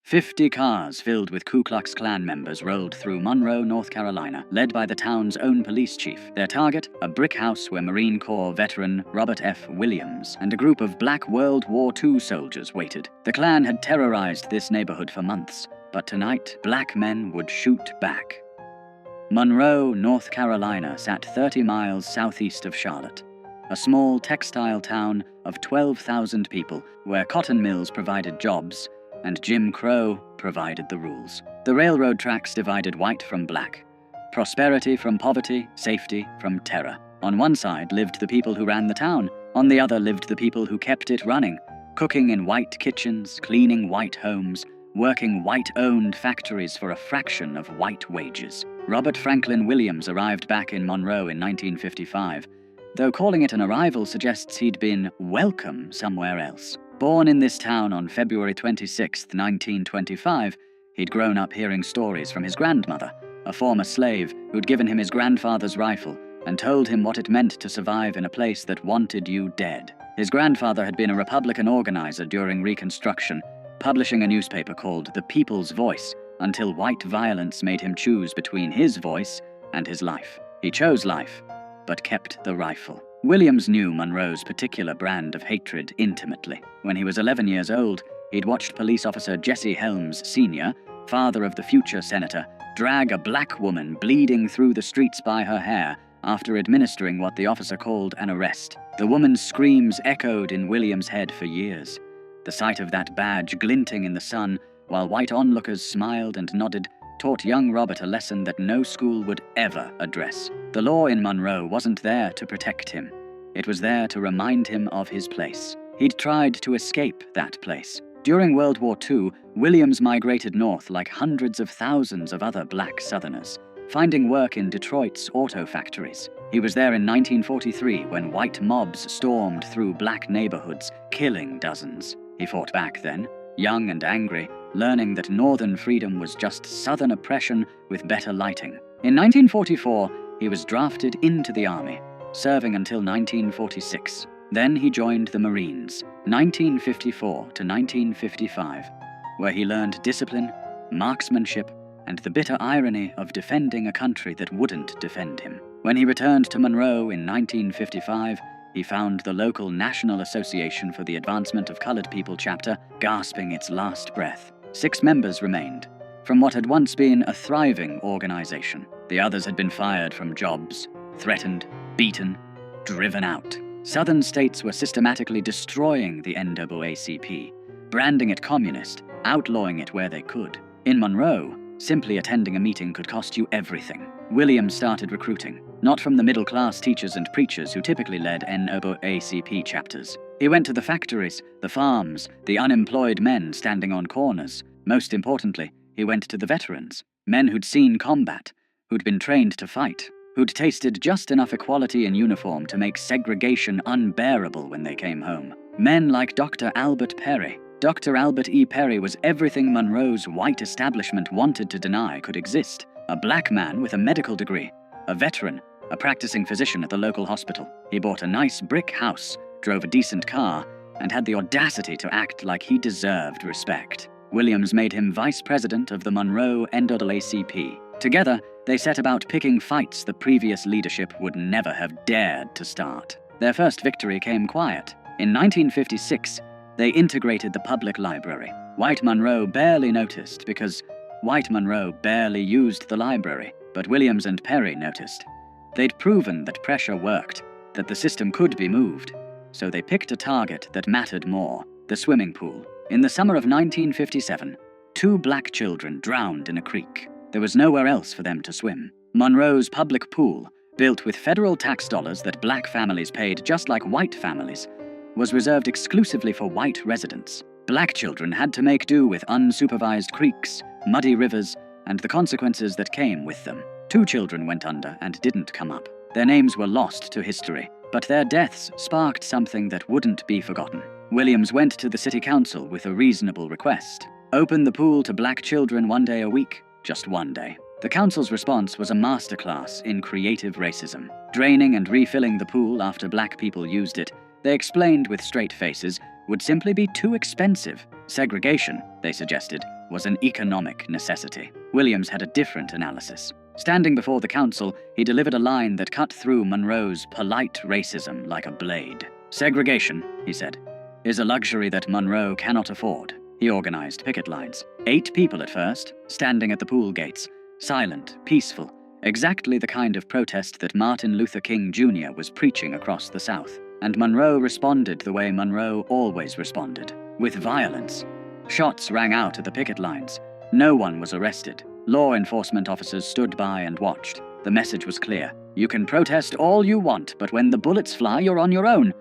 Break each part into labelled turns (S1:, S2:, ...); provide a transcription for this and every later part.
S1: 50 cars filled with Ku Klux Klan members rolled through Monroe, North Carolina, led by the town's own police chief. Their target, a brick house where Marine Corps veteran Robert F. Williams and a group of black World War II soldiers waited. The Klan had terrorized this neighborhood for months, but tonight, black men would shoot back. Monroe, North Carolina sat 30 miles southeast of Charlotte, a small textile town of 12,000 people where cotton mills provided jobs and Jim Crow provided the rules. The railroad tracks divided white from black, prosperity from poverty, safety from terror. On one side lived the people who ran the town, on the other lived the people who kept it running, cooking in white kitchens, cleaning white homes, working white-owned factories for a fraction of white wages. Robert Franklin Williams arrived back in Monroe in 1955, though calling it an arrival suggests he'd been welcome somewhere else. Born in this town on February 26, 1925, he'd grown up hearing stories from his grandmother, a former slave who'd given him his grandfather's rifle and told him what it meant to survive in a place that wanted you dead. His grandfather had been a Republican organizer during Reconstruction, publishing a newspaper called The People's Voice, until white violence made him choose between his voice and his life. He chose life, but kept the rifle. Williams knew Monroe's particular brand of hatred intimately. When he was 11 years old, he'd watched police officer Jesse Helms Sr., father of the future senator, drag a black woman bleeding through the streets by her hair after administering what the officer called an arrest. The woman's screams echoed in Williams' head for years. The sight of that badge glinting in the sun while white onlookers smiled and nodded taught young Robert a lesson that no school would ever address. The law in Monroe wasn't there to protect him. It was there to remind him of his place. He'd tried to escape that place. During World War II, Williams migrated north like hundreds of thousands of other black Southerners, finding work in Detroit's auto factories. He was there in 1943 when white mobs stormed through black neighborhoods, killing dozens. He fought back then, young and angry, learning that Northern freedom was just Southern oppression with better lighting. In 1944, he was drafted into the Army, serving until 1946. Then he joined the Marines, 1954 to 1955, where he learned discipline, marksmanship, and the bitter irony of defending a country that wouldn't defend him. When he returned to Monroe in 1955, he found the local National Association for the Advancement of Colored People chapter gasping its last breath. 6 members remained, from what had once been a thriving organization. The others had been fired from jobs, threatened, beaten, driven out. Southern states were systematically destroying the NAACP, branding it communist, outlawing it where they could. In Monroe, simply attending a meeting could cost you everything. Williams started recruiting, not from the middle-class teachers and preachers who typically led NAACP chapters. He went to the factories, the farms, the unemployed men standing on corners. Most importantly, he went to the veterans, men who'd seen combat, who'd been trained to fight, who'd tasted just enough equality in uniform to make segregation unbearable when they came home. Men like Dr. Albert Perry. Dr. Albert E. Perry was everything Monroe's white establishment wanted to deny could exist. A black man with a medical degree, a veteran, a practicing physician at the local hospital. He bought a nice brick house, drove a decent car, and had the audacity to act like he deserved respect. Williams made him vice president of the Monroe NAACP. Together, they set about picking fights the previous leadership would never have dared to start. Their first victory came quiet. In 1956, they integrated the public library. White Monroe barely noticed because white Monroe barely used the library, but Williams and Perry noticed. They'd proven that pressure worked, that the system could be moved, so they picked a target that mattered more, the swimming pool. In the summer of 1957, 2 black children drowned in a creek. There was nowhere else for them to swim. Monroe's public pool, built with federal tax dollars that black families paid just like white families, was reserved exclusively for white residents. Black children had to make do with unsupervised creeks, muddy rivers, and the consequences that came with them. 2 children went under and didn't come up. Their names were lost to history, but their deaths sparked something that wouldn't be forgotten. Williams went to the city council with a reasonable request. Open the pool to black children 1 day a week, just 1 day. The council's response was a masterclass in creative racism. Draining and refilling the pool after black people used it, they explained with straight faces, would simply be too expensive. Segregation, they suggested, was an economic necessity. Williams had a different analysis. Standing before the council, he delivered a line that cut through Monroe's polite racism like a blade. "Segregation," he said, "is a luxury that Monroe cannot afford." He organized picket lines. 8 people at first, standing at the pool gates, silent, peaceful, exactly the kind of protest that Martin Luther King Jr. was preaching across the South. And Monroe responded the way Monroe always responded, with violence. Shots rang out at the picket lines. No one was arrested. Law enforcement officers stood by and watched. The message was clear. You can protest all you want, but when the bullets fly, you're on your own.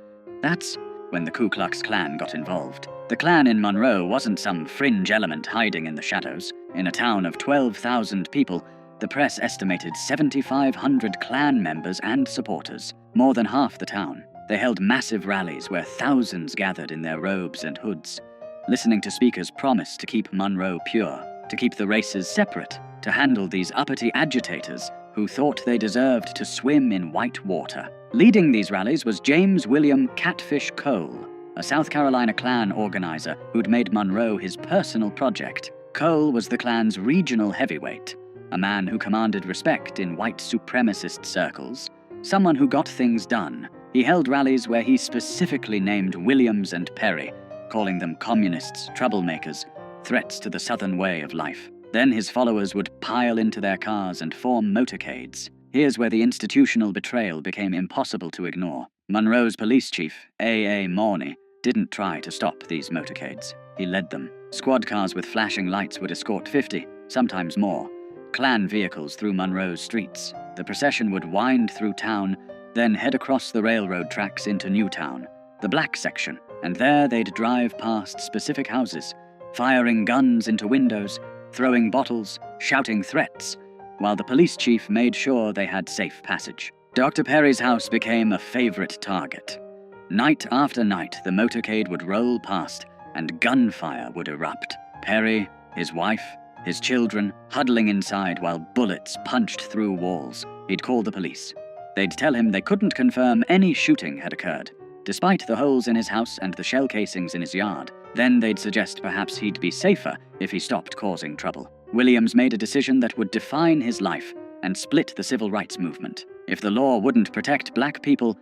S1: That's when the Ku Klux Klan got involved. The Klan in Monroe wasn't some fringe element hiding in the shadows. In a town of 12,000 people, the press estimated 7,500 Klan members and supporters, more than half the town. They held massive rallies where thousands gathered in their robes and hoods, listening to speakers promise to keep Monroe pure, to keep the races separate, to handle these uppity agitators who thought they deserved to swim in white water. Leading these rallies was James William Catfish Cole, a South Carolina Klan organizer who'd made Monroe his personal project. Cole was the Klan's regional heavyweight, a man who commanded respect in white supremacist circles, someone who got things done. He held rallies where he specifically named Williams and Perry, calling them communists, troublemakers, threats to the Southern way of life. Then his followers would pile into their cars and form motorcades. Here's where the institutional betrayal became impossible to ignore. Monroe's police chief, A.A. Morney, didn't try to stop these motorcades. He led them. Squad cars with flashing lights would escort 50, sometimes more, Klan vehicles through Monroe's streets. The procession would wind through town, then head across the railroad tracks into Newtown, the black section, and there they'd drive past specific houses, firing guns into windows, throwing bottles, shouting threats, while the police chief made sure they had safe passage. Dr. Perry's house became a favorite target. Night after night, the motorcade would roll past, and gunfire would erupt. Perry, his wife, his children, huddling inside while bullets punched through walls. He'd call the police. They'd tell him they couldn't confirm any shooting had occurred, despite the holes in his house and the shell casings in his yard. Then they'd suggest perhaps he'd be safer if he stopped causing trouble. Williams made a decision that would define his life and split the civil rights movement. If the law wouldn't protect black people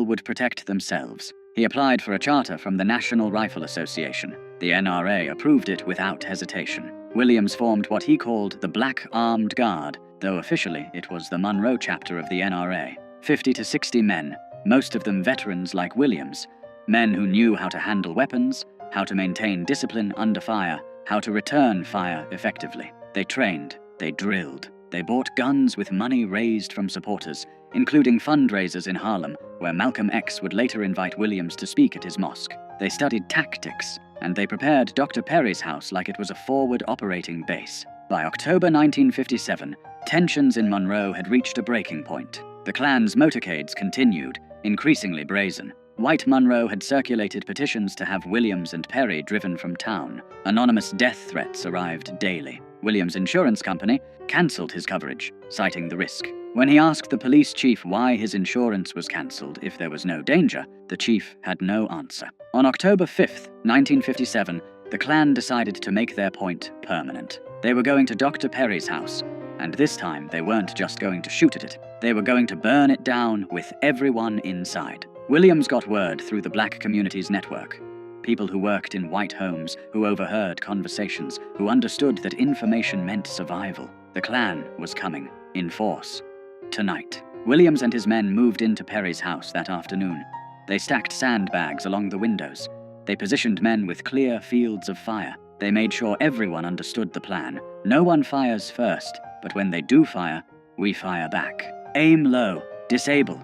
S1: would protect themselves. He applied for a charter from the National Rifle Association. The NRA approved it without hesitation. Williams formed what he called the Black Armed Guard, though officially it was the Monroe chapter of the NRA. 50 to 60 men, most of them veterans like Williams, men who knew how to handle weapons, how to maintain discipline under fire, how to return fire effectively. They trained, they drilled, they bought guns with money raised from supporters, including fundraisers in Harlem, where Malcolm X would later invite Williams to speak at his mosque. They studied tactics, and they prepared Dr. Perry's house like it was a forward operating base. By October 1957, tensions in Monroe had reached a breaking point. The Klan's motorcades continued, increasingly brazen. White Monroe had circulated petitions to have Williams and Perry driven from town. Anonymous death threats arrived daily. Williams' insurance company cancelled his coverage, citing the risk. When he asked the police chief why his insurance was cancelled if there was no danger, the chief had no answer. On October 5th, 1957, the Klan decided to make their point permanent. They were going to Dr. Perry's house, and this time they weren't just going to shoot at it. They were going to burn it down with everyone inside. Williams got word through the black community's network. People who worked in white homes, who overheard conversations, who understood that information meant survival. The Klan was coming, in force. Tonight. Williams and his men moved into Perry's house that afternoon. They stacked sandbags along the windows. They positioned men with clear fields of fire. They made sure everyone understood the plan. No one fires first, but when they do fire, we fire back. Aim low. Disable.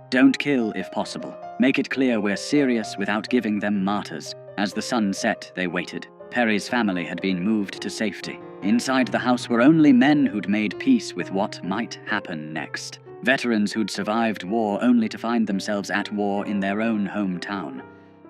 S1: Don't kill if possible. Make it clear we're serious without giving them martyrs. As the sun set, they waited. Perry's family had been moved to safety. Inside the house were only men who'd made peace with what might happen next. Veterans who'd survived war only to find themselves at war in their own hometown.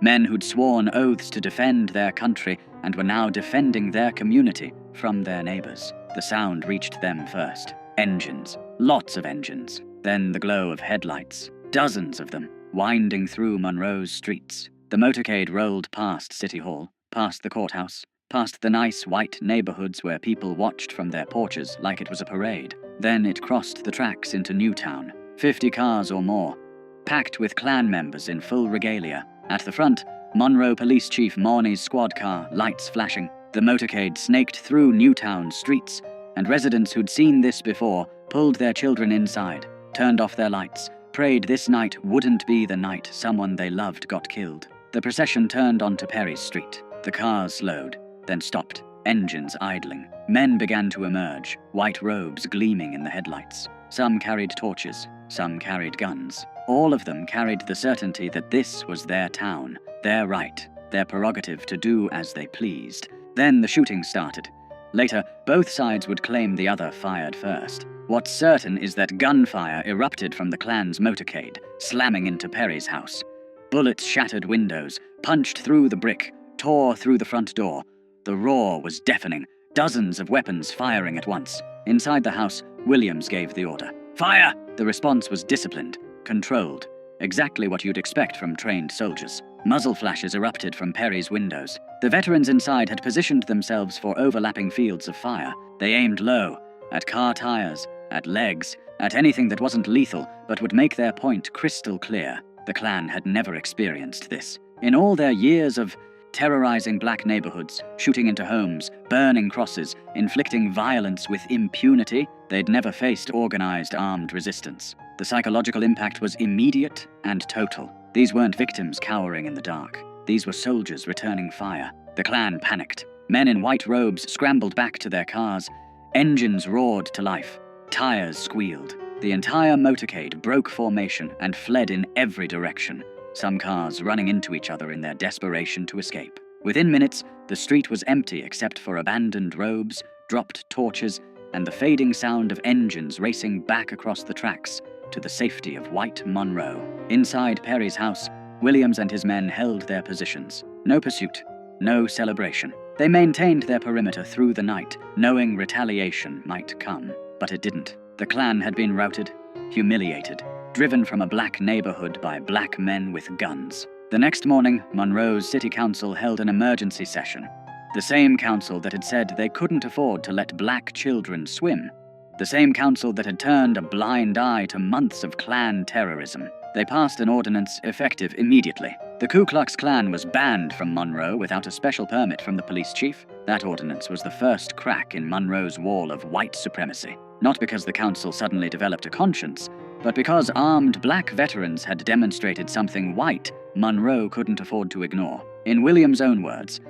S1: Men who'd sworn oaths to defend their country and were now defending their community from their neighbors. The sound reached them first. Engines. Lots of engines. Then the glow of headlights. Dozens of them, winding through Monroe's streets. The motorcade rolled past City Hall, past the courthouse, past the nice white neighborhoods where people watched from their porches like it was a parade. Then it crossed the tracks into Newtown, 50 cars or more, packed with Klan members in full regalia. At the front, Monroe Police Chief Morney's squad car, lights flashing. The motorcade snaked through Newtown streets, and residents who'd seen this before pulled their children inside, turned off their lights, prayed this night wouldn't be the night someone they loved got killed. The procession turned onto Perry Street. The cars slowed, then stopped, engines idling. Men began to emerge, white robes gleaming in the headlights. Some carried torches, some carried guns. All of them carried the certainty that this was their town, their right, their prerogative to do as they pleased. Then the shooting started. Later, both sides would claim the other fired first. What's certain is that gunfire erupted from the Klan's motorcade, slamming into Perry's house. Bullets shattered windows, punched through the brick, tore through the front door. The roar was deafening, dozens of weapons firing at once. Inside the house, Williams gave the order. Fire! The response was disciplined, controlled, exactly what you'd expect from trained soldiers. Muzzle flashes erupted from Perry's windows. The veterans inside had positioned themselves for overlapping fields of fire. They aimed low, at car tires, at legs, at anything that wasn't lethal but would make their point crystal clear. The Klan had never experienced this. In all their years of terrorizing black neighborhoods, shooting into homes, burning crosses, inflicting violence with impunity, they'd never faced organized armed resistance. The psychological impact was immediate and total. These weren't victims cowering in the dark. These were soldiers returning fire. The Klan panicked. Men in white robes scrambled back to their cars. Engines roared to life. Tires squealed. The entire motorcade broke formation and fled in every direction, some cars running into each other in their desperation to escape. Within minutes, the street was empty except for abandoned robes, dropped torches, and the fading sound of engines racing back across the tracks to the safety of white Monroe. Inside Perry's house, Williams and his men held their positions. No pursuit, no celebration. They maintained their perimeter through the night, knowing retaliation might come. But it didn't. The Klan had been routed, humiliated, driven from a black neighborhood by black men with guns. The next morning, Monroe's city council held an emergency session. The same council that had said they couldn't afford to let black children swim. The same council that had turned a blind eye to months of Klan terrorism. They passed an ordinance effective immediately. The Ku Klux Klan was banned from Monroe without a special permit from the police chief. That ordinance was the first crack in Monroe's wall of white supremacy. Not because the council suddenly developed a conscience, but because armed black veterans had demonstrated something white Monroe couldn't afford to ignore. In Williams' own words,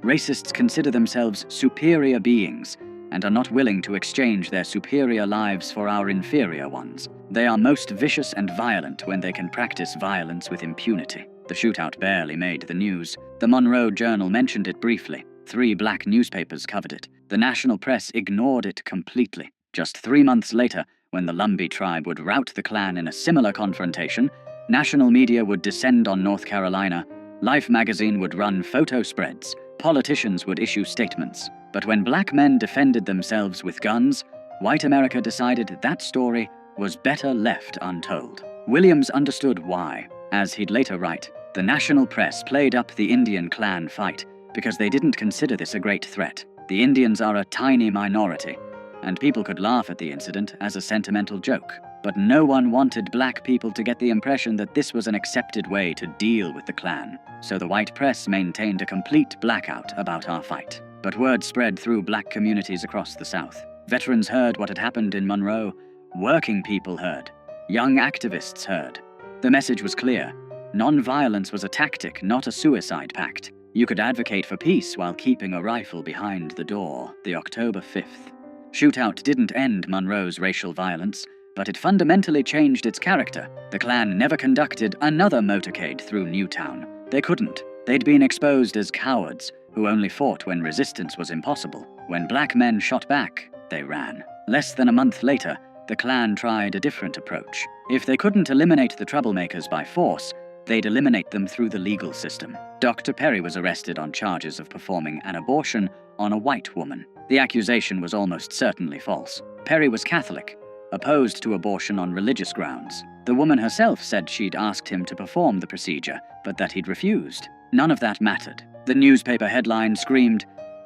S1: racists consider themselves superior beings and are not willing to exchange their superior lives for our inferior ones. They are most vicious and violent when they can practice violence with impunity. The shootout barely made the news. The Monroe Journal mentioned it briefly. 3 black newspapers covered it. The national press ignored it completely. Just 3 months later, when the Lumbee tribe would rout the Klan in a similar confrontation, national media would descend on North Carolina, Life magazine would run photo spreads, politicians would issue statements. But when black men defended themselves with guns, white America decided that story was better left untold. Williams understood why. As he'd later write, the national press played up the Indian Klan fight because they didn't consider this a great threat. The Indians are a tiny minority, and people could laugh at the incident as a sentimental joke. But no one wanted black people to get the impression that this was an accepted way to deal with the Klan. So the white press maintained a complete blackout about our fight. But word spread through black communities across the South. Veterans heard what had happened in Monroe. Working people heard. Young activists heard. The message was clear. Nonviolence was a tactic, not a suicide pact. You could advocate for peace while keeping a rifle behind the door. The October 5th. Shootout didn't end Monroe's racial violence, but it fundamentally changed its character. The Klan never conducted another motorcade through Newtown. They couldn't. They'd been exposed as cowards who only fought when resistance was impossible. When black men shot back, they ran. Less than a month later, the Klan tried a different approach. If they couldn't eliminate the troublemakers by force, they'd eliminate them through the legal system. Dr. Perry was arrested on charges of performing an abortion on a white woman. The accusation was almost certainly false. Perry was Catholic, opposed to abortion on religious grounds. The woman herself said she'd asked him to perform the procedure, but that he'd refused. None of that mattered. The newspaper headline screamed,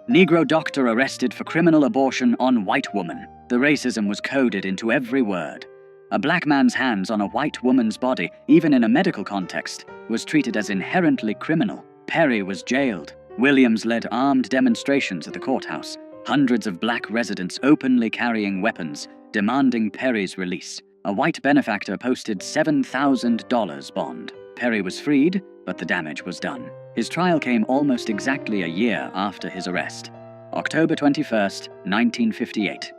S1: Negro doctor arrested for criminal abortion on white woman. The racism was coded into every word. A black man's hands on a white woman's body, even in a medical context, was treated as inherently criminal. Perry was jailed. Williams led armed demonstrations at the courthouse, hundreds of black residents openly carrying weapons, demanding Perry's release. A white benefactor posted $7,000 bond. Perry was freed, but the damage was done. His trial came almost exactly a year after his arrest, October 21st, 1958.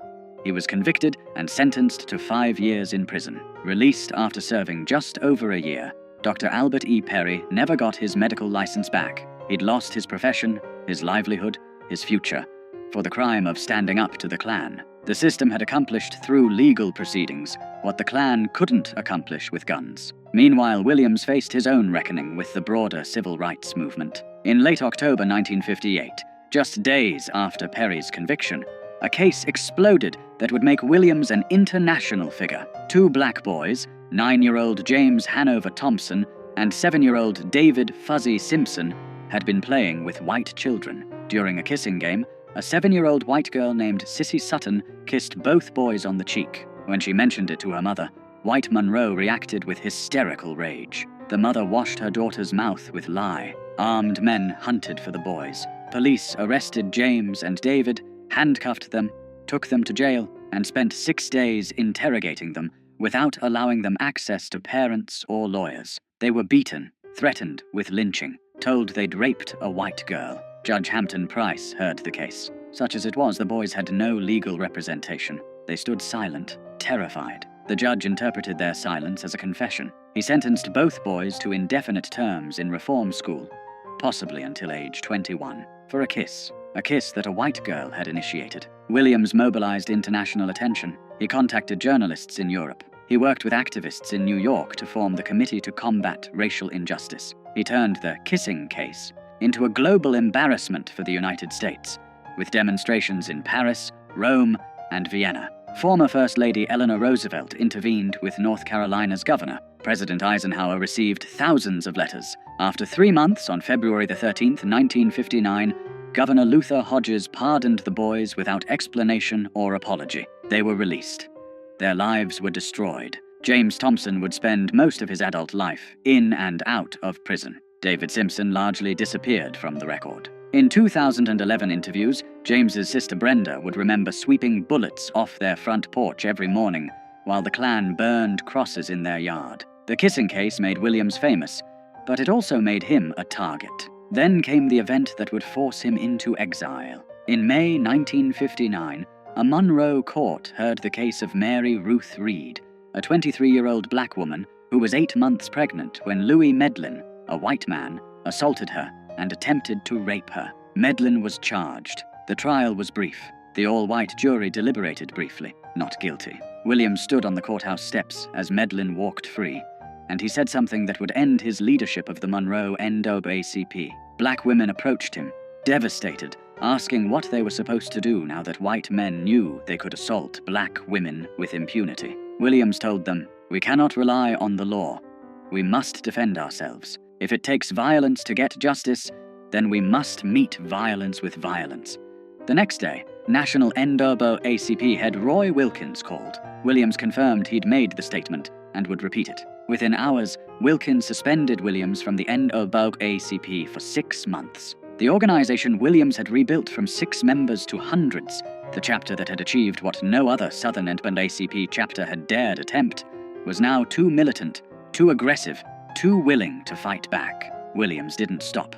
S1: He was convicted and sentenced to 5 years in prison. Released after serving just over a year, Dr. Albert E. Perry never got his medical license back. He'd lost his profession, his livelihood, his future, for the crime of standing up to the Klan. The system had accomplished through legal proceedings what the Klan couldn't accomplish with guns. Meanwhile, Williams faced his own reckoning with the broader civil rights movement. In late October 1958, just days after Perry's conviction, a case exploded that would make Williams an international figure. 2 black boys, 9-year-old James Hanover Thompson and 7-year-old David Fuzzy Simpson, had been playing with white children. During a kissing game, a 7-year-old white girl named Sissy Sutton kissed both boys on the cheek. When she mentioned it to her mother, white Monroe reacted with hysterical rage. The mother washed her daughter's mouth with lye. Armed men hunted for the boys. Police arrested James and David, handcuffed them, took them to jail, and spent 6 days interrogating them without allowing them access to parents or lawyers. They were beaten, threatened with lynching, told they'd raped a white girl. Judge Hampton Price heard the case. Such as it was, the boys had no legal representation. They stood silent, terrified. The judge interpreted their silence as a confession. He sentenced both boys to indefinite terms in reform school, possibly until age 21, for a kiss that a white girl had initiated. Williams mobilized international attention. He contacted journalists in Europe. He worked with activists in New York to form the Committee to Combat Racial Injustice. He turned the kissing case into a global embarrassment for the United States, with demonstrations in Paris, Rome, and Vienna. Former First Lady Eleanor Roosevelt intervened with North Carolina's governor. President Eisenhower received thousands of letters. After 3 months, on February 13, 1959, Governor Luther Hodges pardoned the boys without explanation or apology. They were released. Their lives were destroyed. James Thompson would spend most of his adult life in and out of prison. David Simpson largely disappeared from the record. In 2011 interviews, James's sister Brenda would remember sweeping bullets off their front porch every morning while the Klan burned crosses in their yard. The kissing case made Williams famous, but it also made him a target. Then came the event that would force him into exile. In May 1959, a Monroe court heard the case of Mary Ruth Reed, a 23-year-old black woman who was 8 months pregnant when Louis Medlin, a white man, assaulted her and attempted to rape her. Medlin was charged. The trial was brief. The all-white jury deliberated briefly, not guilty. Williams stood on the courthouse steps as Medlin walked free, and he said something that would end his leadership of the Monroe NAACP. Black women approached him, devastated, asking what they were supposed to do now that white men knew they could assault black women with impunity. Williams told them, "We cannot rely on the law. We must defend ourselves. If it takes violence to get justice, then we must meet violence with violence." The next day, National NAACP head Roy Wilkins called. Williams confirmed he'd made the statement and would repeat it. Within hours, Wilkins suspended Williams from the NAACP for 6 months. The organization Williams had rebuilt from 6 members to hundreds, the chapter that had achieved what no other Southern NAACP chapter had dared attempt, was now too militant, too aggressive, too willing to fight back. Williams didn't stop.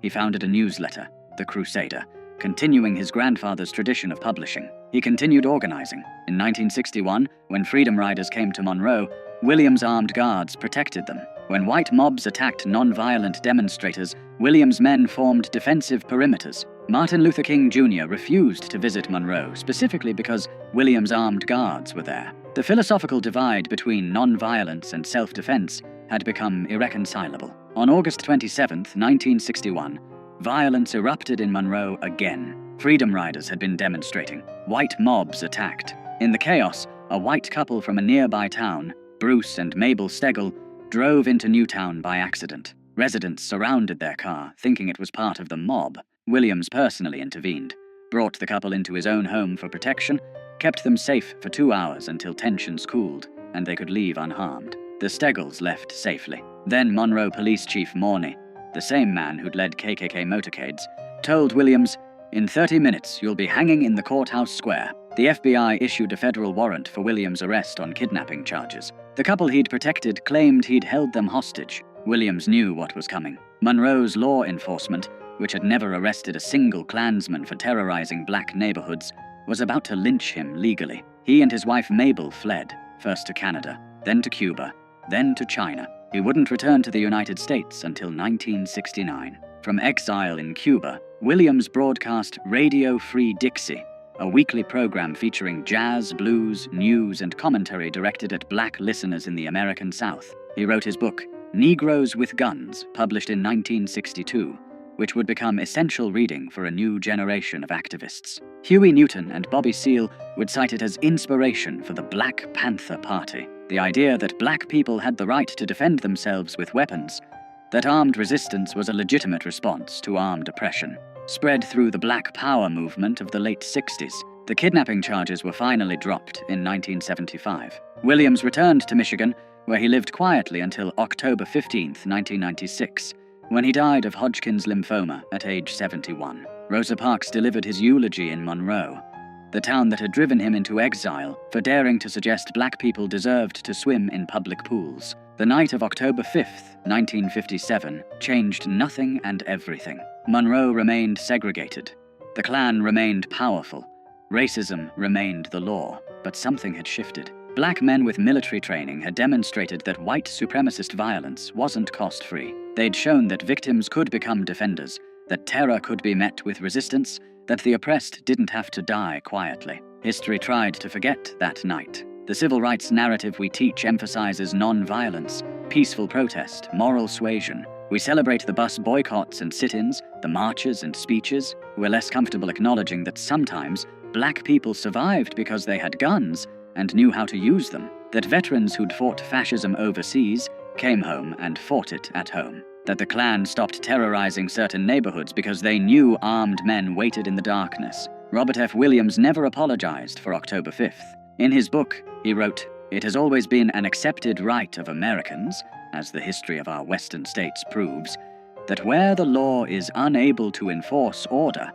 S1: He founded a newsletter, The Crusader, continuing his grandfather's tradition of publishing. He continued organizing. In 1961, when Freedom Riders came to Monroe, Williams' armed guards protected them. When white mobs attacked nonviolent demonstrators, Williams' men formed defensive perimeters. Martin Luther King Jr. refused to visit Monroe, specifically because Williams' armed guards were there. The philosophical divide between nonviolence and self-defense had become irreconcilable. On August 27, 1961, violence erupted in Monroe again. Freedom Riders had been demonstrating. White mobs attacked. In the chaos, a white couple from a nearby town, Bruce and Mabel Stegall, drove into Newtown by accident. Residents surrounded their car, thinking it was part of the mob. Williams personally intervened. brought the couple into his own home for protection, kept them safe for 2 hours until tensions cooled and they could leave unharmed. The Steggles left safely. Then Monroe Police Chief Morney, the same man who'd led KKK motorcades, told Williams, "In 30 minutes, you'll be hanging in the courthouse square." The FBI issued a federal warrant for Williams' arrest on kidnapping charges. The couple he'd protected claimed he'd held them hostage. Williams knew what was coming. Monroe's law enforcement, which had never arrested a single Klansman for terrorizing black neighborhoods, was about to lynch him legally. He and his wife Mabel fled, first to Canada, then to Cuba, then to China. He wouldn't return to the United States until 1969. From exile in Cuba, Williams broadcast Radio Free Dixie, a weekly program featuring jazz, blues, news, and commentary directed at black listeners in the American South. He wrote his book, Negroes with Guns, published in 1962, which would become essential reading for a new generation of activists. Huey Newton and Bobby Seale would cite it as inspiration for the Black Panther Party, the idea that black people had the right to defend themselves with weapons, that armed resistance was a legitimate response to armed oppression. Spread through the Black Power movement of the late 60s, the kidnapping charges were finally dropped in 1975. Williams returned to Michigan, where he lived quietly until October 15, 1996, when he died of Hodgkin's lymphoma at age 71. Rosa Parks delivered his eulogy in Monroe, the town that had driven him into exile for daring to suggest black people deserved to swim in public pools. The night of October 5th, 1957, changed nothing and everything. Monroe remained segregated. The Klan remained powerful. Racism remained the law. But something had shifted. Black men with military training had demonstrated that white supremacist violence wasn't cost-free. They'd shown that victims could become defenders, that terror could be met with resistance, that the oppressed didn't have to die quietly. History tried to forget that night. The civil rights narrative we teach emphasizes non-violence, peaceful protest, moral suasion. We celebrate the bus boycotts and sit-ins, the marches and speeches. We're less comfortable acknowledging that sometimes black people survived because they had guns and knew how to use them, that veterans who'd fought fascism overseas came home and fought it at home, that the Klan stopped terrorizing certain neighborhoods because they knew armed men waited in the darkness. Robert F. Williams never apologized for October 5th. In his book, he wrote, "It has always been an accepted right of Americans, as the history of our Western states proves, that where the law is unable to enforce order,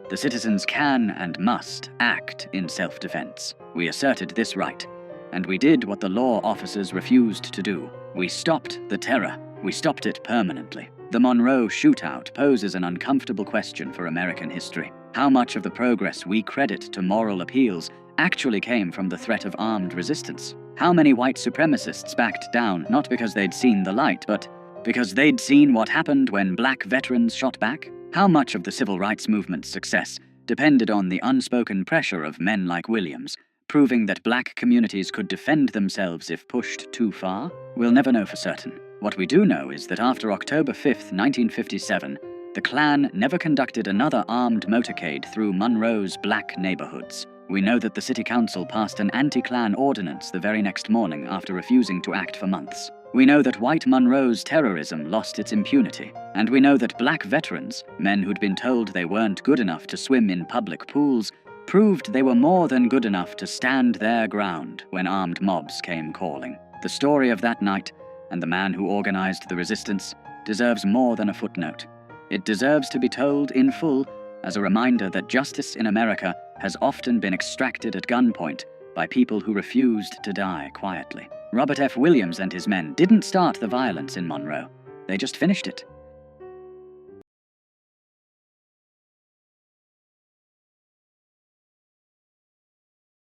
S1: the citizens can and must act in self-defense. We asserted this right, and we did what the law officers refused to do. We stopped the terror. We stopped it permanently." The Monroe shootout poses an uncomfortable question for American history. How much of the progress we credit to moral appeals actually came from the threat of armed resistance? How many white supremacists backed down not because they'd seen the light, but because they'd seen what happened when black veterans shot back? How much of the civil rights movement's success depended on the unspoken pressure of men like Williams, proving that black communities could defend themselves if pushed too far? We'll never know for certain. What we do know is that after October 5th, 1957, the Klan never conducted another armed motorcade through Monroe's black neighborhoods. We know that the city council passed an anti-Klan ordinance the very next morning after refusing to act for months. We know that white Monroe's terrorism lost its impunity. And we know that black veterans, men who'd been told they weren't good enough to swim in public pools, proved they were more than good enough to stand their ground when armed mobs came calling. The story of that night, and the man who organized the resistance, deserves more than a footnote. It deserves to be told in full as a reminder that justice in America has often been extracted at gunpoint by people who refused to die quietly. Robert F. Williams and his men didn't start the violence in Monroe. They just finished it.